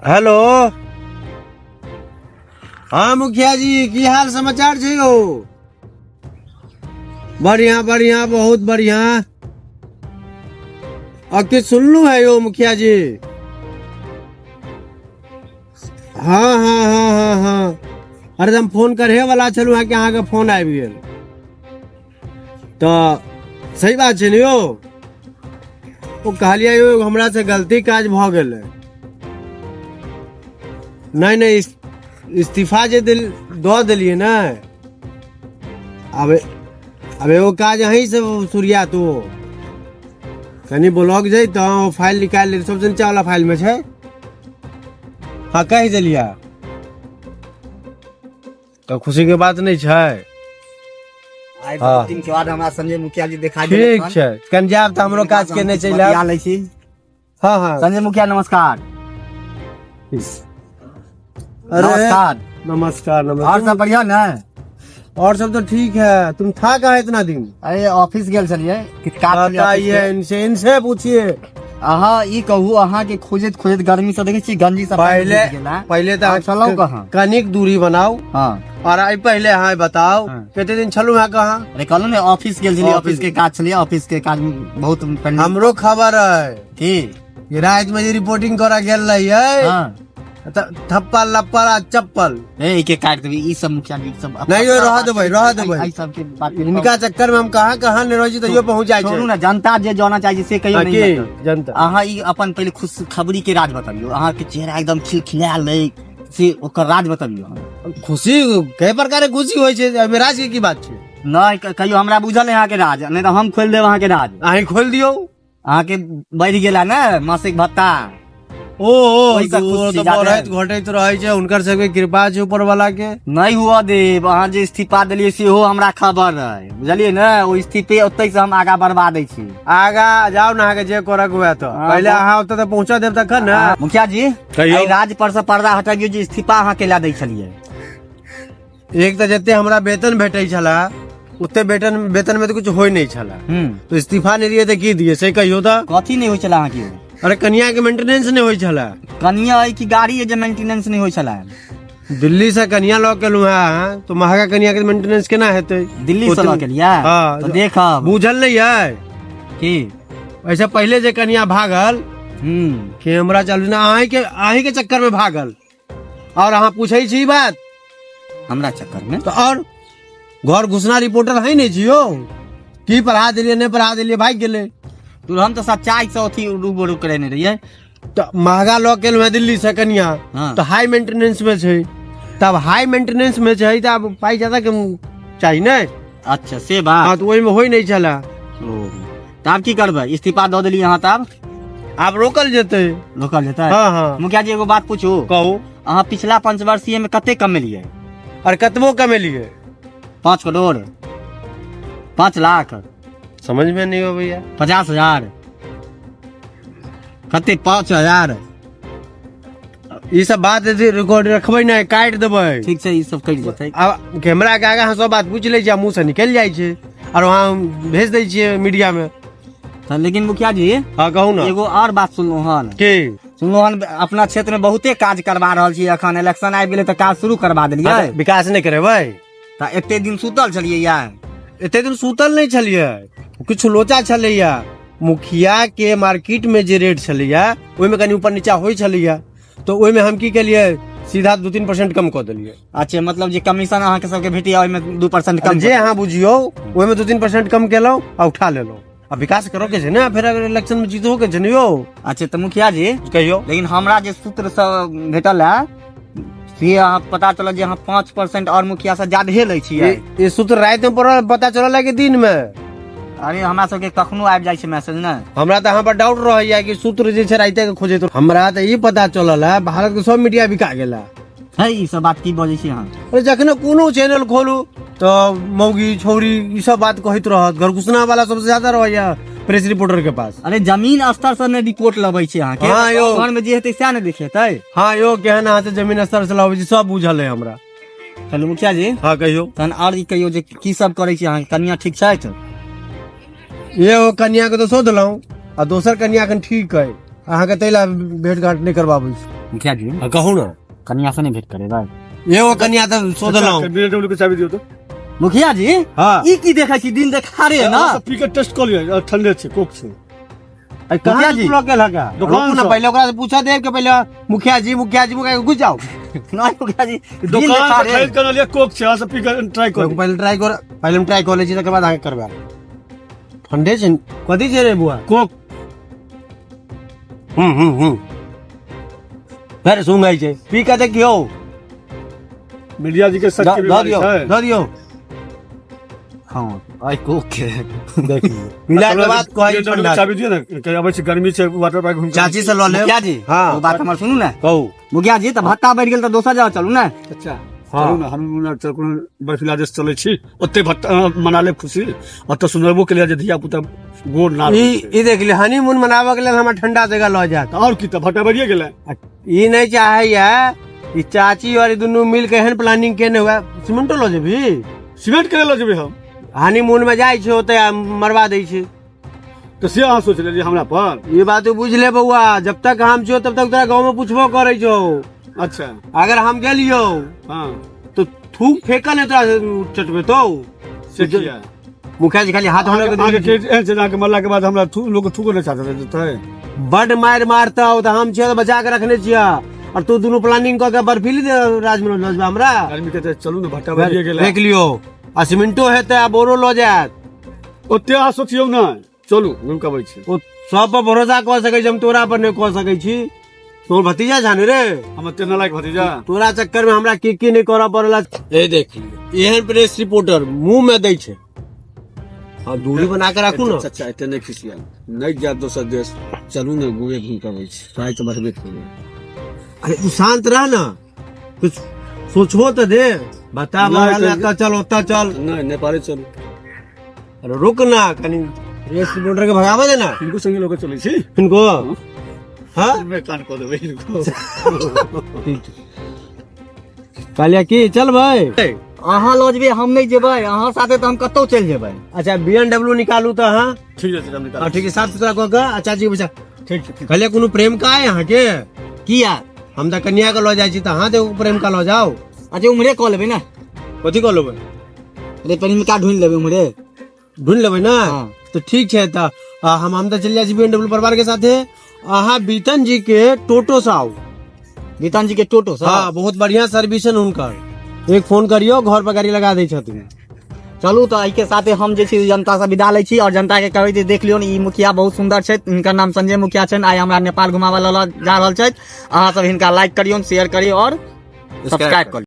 Hello. हाँ मुखिया जी, की हाल समाचार छै यौ? बढ़िया बढ़िया, बहुत बढ़िया। और किछ सुनलू है यो मुखिया जी? हाँ हाँ हाँ हाँ हाँ, अरे हम फोन करे वाला छलू है कि अहाँ के फोन आबि गेल। तो सही बात छै ने यो? वो कहलिए यो हमरा से गलती काज भ गेल। नहीं नहीं, इस्तीफा जे दो दिलिए ना, अब एगो काज यहीं से सूर्या तो कनी ब्लॉक जाई तो फाइल निकाल ले, सबसे नीचा वाला फाइल में छै। हाँ कह दिलिया तो खुशी के बात नहीं छै। हाँ। दिन के बाद हमरा संजय मुखिया जी दिखाई दे। ठीक छै, कन जाब तो हमरो काज के नहीं चला। हाँ हाँ संजय मुखिया नमस्कार। अरे नमस्कार नमस्कार नमस्कार। और सब बढ़िया ना? और सब तो ठीक है। तुम था कहाँ इतना दिन? अरे ऑफिस गेल छलिए, किछ काज छलिए। बताइए, इनसे पूछिए। अहाँ ई कहू, अहाँ के खोजत खोजत गर्मी से देखे छी गंजी सब पहले तो चलो कहाँ कनिक दूरी बनाओ। हाँ, और आई पहले हाँ बताओ कितने दिन चलू है कहाँ? अरे कहलू ने ऑफिस गेल छलिए, ऑफिस के काज छलिए, ऑफिस के काज में बहुत हमरो खबर है की ये रात में जे रिपोर्टिंग करा गेल रही हाँ। थप्पल लप्पल आ चप्पल ए के काट देबी ई सब मुखिया जी सब नहीं यो रह देबै ई सब के बात इनका चक्कर में हम कहाँ नहीं रही तो पहुंच जाए छोड़ू ना, जनता जे जाना चाहिए से कहियो नहीं जनता। अहाँ ई अपन पहले खुश खबरी के राज बताबियो। अहाँ के चेहरा एकदम खिलखिलायल है, से ओकर राज बताबियो। खुशी कई प्रकार खुशी होय छै, राज के की बात छै? नहीं कहियो हमरा बुझल है अहाँ के राज, नहीं तो हम खोल देब अहाँ के राज। अहीं खोल दियो। अहाँ के बढ़ गेला ना मासिक भत्ता। ओ तो बढ़त घटैत रहे छै, उनकर सबके कृपा छै ऊपर वाला के। नहीं हुआ देब, अहाँ जे इस्तीफा दिलिए सेहो हमरा खबर है, बुझलिए ना? ओ इस्तीफे ओतै से हम आगा बढ़वा दै छी। आगा जाओ ना, के जे करक हुए तो पहले अहाँ ओतै तक पहुंचा देब तखन ना। मुखिया जी कहियो राज पर से पर्दा हटाइयो, जे इस्तीफा अहाँ के ला दै छलिए। एक तो जते हमरा वेतन भेटै छला उते वेतन में तो कुछ होय नहीं छला, तो इस्तीफा नहीं दिए तो की दिए से कहियो तो? कथी नहीं होय छला अहाँ के? अरे कनिया के मेंटेनेंस नहीं होय छला। कनिया है कि गाड़ी है जे मेंटेनेंस नहीं होय छला? दिल्ली से कनिया लॉ के लू है तो महंगा कनिया के मेंटेनेंस केना हेतै? दिल्ली से लॉ के लिया? हाँ, तो देखा बुझल नहीं है कि ऐसे पहले जे कनिया भागल कि हमरा चलू ना, अहीं के चक्कर में भागल और अहाँ पूछे छी बात हमरा चक्कर में? तो और घर घुसना रिपोर्टर है नहीं जियो की पढ़ा दिलिए नहीं पढ़ा दिलिए भाग गेले। तो हम तो सच्चाई से अथी रूबरू करे नहीं रहिए। तो महंगा लॉ के है दिल्ली से कनिया। हाँ। तो हाई मेंटेनेंस में छै, तब हाई मेंटेनेंस में छै तब पाई ज्यादा के चाहिए ना। अच्छा से बात। हाँ तो वही में होई नहीं चला। तब की करबे? इस्तीफा दो दिली यहाँ, तब आप रोकल जेते। रोकल जेते? हाँ हाँ। मुखिया जी एगो बात पूछू, कहू। अहाँ पिछला पंचवर्षीय में कते कमेलिए? और कतबो कमेलिए? 5 करोड़, 5 लाख, समझ में नहीं हो भैया। 50,000, कते 5,000? ये सब बात रिकॉर्ड रखबै ना, काट देबै। ठीक से ये सब कर जेतै। अब कैमरा के आगे सब बात पूछ ले छी, मुंह से निकल जाए छै और वहाँ भेज दै छियै मीडिया में। लेकिन मुखिया जी हाँ कहू ना। एगो और बात सुनलू हन की? सुनलू हन अपना क्षेत्र में बहुते काज करवा रहल छी, अखन इलेक्शन आबि गेलै तो काज शुरू करवा देलिए। विकास नहीं करेबै तो एते दिन सुतल छलिए यार? एते दिन सुतल नहीं छलिए, कुछ लोचा छलैया। मुखिया के मार्केट में जे रेट छलैया ओहि में कनी ऊपर नीचा होई छलैया, तो ओहि में हम की केलिए सीधा 2-3% कम कर दिलिए। अच्छा, मतलब जे कमीशन अहाँ के सबके भेटिया ओहि में 2% कम जे अहाँ बुझियो ओहि में 2-3% कम केलौ आ उठा लेलो। अब विकास करो के छै ना, फिर अगर इलेक्शन में जीतो के छै ने यो। अच्छा तो मुखिया जी कहियो। लेकिन हमरा जे सूत्र से भेटल है से अहाँ पता चलल जे अहाँ 5% और मुखिया से ज्यादा लै छियै। ये सूत्र रात में पता चलल है कि दिन में? अरे हमरा सबके कखनो आबि जाइ छै मैसेज ना। हमरा तो अहाँ पर डाउट रहैया कि सूत्र जे छै राते के खोजे, तो हमरा तो ये पता चलल है भारत के सब मीडिया बिका गेला है। ई सब बात की बजै छी अहाँ? अरे जखने कोनो चैनल खोलू तो मौगी छौरी ई सब बात कहत रहत, घर घुसना वाला सबसे ज्यादा रहैया प्रेस रिपोर्टर के पास। अरे जमीन स्तर से रिपोर्ट लबै छी अहाँ के? हाँ यो, घर में जे हेतै सएह ने देखेतै। हाँ यो, केहन हाथ जमीन स्तर से लबै छी सब बुझल है हमरा। चलू मुखिया जी। हाँ कहियो। तहन और ई कहियो जे की सब करै छी अहाँ? कन्या ठीक छथि? ये वो कन्या के तो शोधलौ आ दोसर कन्या अखन ठीक है, अहाँ के तैला भेंट घाट नहीं करबाबै छी। मुखिया जी कहू ना कन्या से नहीं भेंट करे भाई एगो कन्या तो सोचलहुँ BMW के चाबी दियो तो मुखिया जी हाँ ई की देखै छी दिन देखा रे ना पी के टेस्ट कर लिया ठंडे छे कोक छे मुखिया जी ब्लॉक के लगा दुकान रुकू ना से। पहले ओकरा से पूछा दे के पहले मुखिया जी घुस जाओ नहीं मुखिया जी दिन दुकान देखा से रे खरीद कर लिया कोक छे से पी के ट्राई कर पहले ट्राई कर पहले हम ट्राई कर ले छी तकर बाद आगे करबा ठंडे छै कथी छै रे बुआ कोक फेर सुंगाई छै पी के देखियो मीडिया जी के सच द के द बीमारी दियो है द दियो हां आई कोक के देखियो मिला के बाद कहै BMW ठंडा के चाबी दियो ना के अब छै गर्मी छै वाटर पार्क घूम चाची से लऽ ले मुखिया जी हाँ। वो बात हमर सुनू ना कहू मुखिया जी त भत्ता बढ़ गेल त दोसर जगह चलू ना अच्छा हाँ। चलू ना हम कोनो बर्फीला देश चलै छी ओते मना ले खुशी ओते सुनरबो के लिए जे धिया पुता गोड़ ना ई देख ले हनीमून मनाबे के लेल हमरा ठंडा जगह लऽ जात और की त भट्टा बढ़िए गेलै ई नहीं चाहैया ई चाची और ई दुनू मिल के एहन प्लानिंग केने हुआ सीमेंटो लऽ जेबी सीमेंट करे लो जेबे हम हनीमून में जाइ छै ओते मरवा दै छै तो से अहाँ सोच लेलिए हमरा पर ये बात तू बुझ ले बउआ जब तक हम छो तब तक तोरा गांव में पूछबो करे छो अच्छा अगर हम गेलियो हाँ तो थूक फेंकल है तोरा चटबे तो से किया मुखिया जी खाली हाथ होने के आगे दे के एहन के मरला के बाद हमरा लोग थूको नहीं चाहते रहते बड मार मारता हो तो हम छियो तो बचा के रखने छिया और तू दोनों प्लानिंग क के बर्फीली दे राजमहल लजबा हमरा आदमी कहते चलू ना भट्टा बढ़िए गेलै देख लियो आ सीमेंटो हेते आ बोरो लो जात ओते अहाँ सोचियौ ना चलू हम कहबै छी ओ सब पर भरोसा क सकै छी हम तोरा पर नहीं क सकै छी तोर भतीजा जाने रे हम ओते नालायक भतीजा तोरा चक्कर में हमरा की नहीं करऽ पड़ला ए देख एहन प्रेस रिपोर्टर मुंह में दै छै आ दूरी बना के राखू ना अच्छा एते नहीं खिसिया नहीं जा दोसर देश चलू ना घूमे घूम कहबै छी साइ तो बतबे करू अरे तू शांत रह ना कुछ सोचबो तो दे बता नहीं, चल ओता चल नहीं नेपाली चलू अरे रुक ना कनी रेस रिपोर्टर के भगावे दे ना इनको संगे लोग चलै छी इनको हाँ मैं कान को देबै इनको कालिया की चल भाई अहाँ लऽ जेबै हम नहीं जेबै अहाँ साथे त हम कतौ चल जेबै अच्छा BMW निकालू तो हाँ ठीक है हम निकाल ठीक है साफ सुथरा कह के अच्छा जी बच्चा ठीक ठीक कहलिए कोनो प्रेम का है यहाँ के किया हम तो कन्या के लऽ जाइ छी तो हाँ तो प्रेम का लऽ जाओ अच्छा उम्हरे कऽ लेबै ना कथी कह लेबै रे प्रेमिका ढूंढ लेबै उम्हरे ढूंढ लेबै ना हाँ। तो ठीक है तो हम तो चल जाइ छी BMW परिवार के साथे अहाँ बीतन जी के टोटो से आओ गीतान जी के टोटो से हाँ बहुत बढ़िया सर्विस है उनकर एक फोन करियो घर पर गाड़ी लगा दै छथिन चलू तो के साथे हम जे छै जनता से विदा लै छी और जनता के कहबै जे देख लियौ ई मुखिया बहुत सुंदर छै इनकर नाम संजय मुखिया छै आइ हमरा नेपाल घुमावे जा रहल छै अहाँ सब हिनका लाइक करियौ शेयर करियौ और सब्सक्राइब करियौ